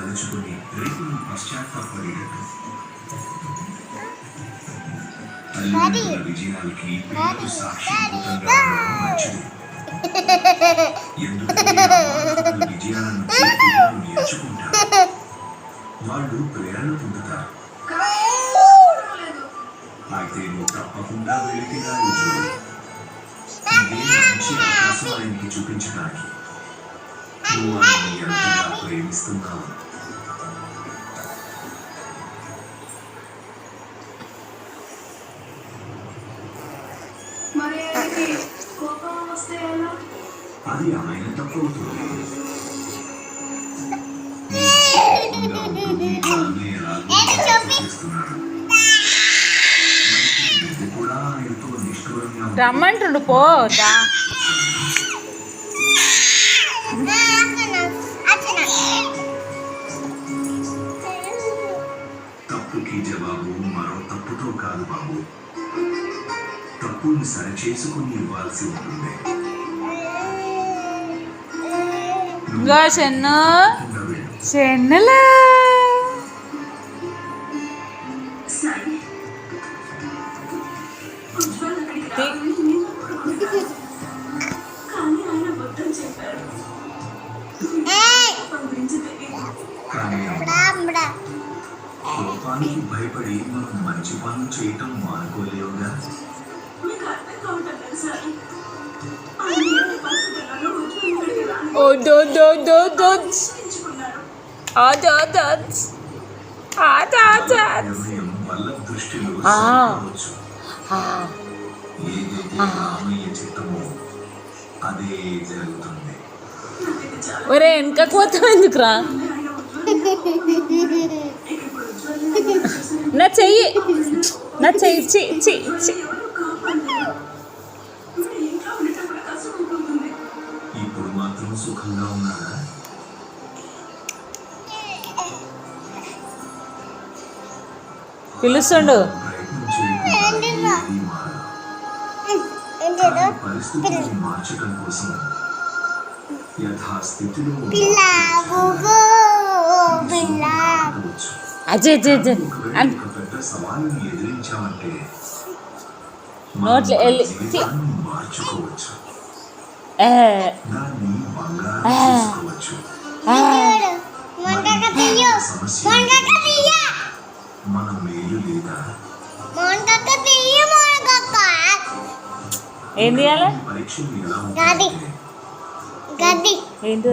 తలుచుకుని రేపు పశ్చాత్తాపడేటట్టు తల్లిదండ్రుల విజయాలకి పిల్లలు సాక్షిభూతంగా ఉండడం మంచిది. ఎందుకంటే విజయాల నుంచి పిల్లలు నేర్చుకుంటారు, వాళ్ళు ప్రేరణ పొందుతారు. అయితే నువ్వు తప్పకుండా వెలితిగా చూడు. ఇదే మంచి అవకాశం ఆయనకి చూపించడానికి. నువ్వు ఆయన్ని ఎంతగా ప్రేమిస్తున్నావు. అది ఆయన తప్పవుతుంది. రమ్మంటుండు పోదా. తప్పుకి జవాబు మరో తప్పుతో కాదు బాబు, తప్పుని సరిచేసుకుని ఇవ్వాల్సి ఉంటుంది. చెన్నెలా కోపానికి భయపడి మనం మంచి పనులు చేయటం మానుకోలేవుగా. వల్ల దృష్టిలో ఏదైతే రామయ్య చిత్తమో అదే జరుగుతుంది. ఒరే వెనకకు పోతావు ఎందుకురా? నా చెయ్యి ఇప్పుడు మాత్రం సుఖంగా ఉన్నారా? పిలుస్తుండు. పరిస్థితులను మార్చడం కోసం యథాస్థితిలో పెద్ద సవాళ్ళని ఎదిరించామంటే మార్చుకోవచ్చు, దాన్ని బంగారం చేసుకోవచ్చు. సమస్య మన మేలు లేదా? ఏం చేయాలి? పరీక్షలు ఎలా ఉంటాయి? ఏంటి ఏంది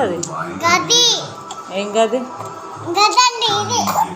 అది? ఏం గది?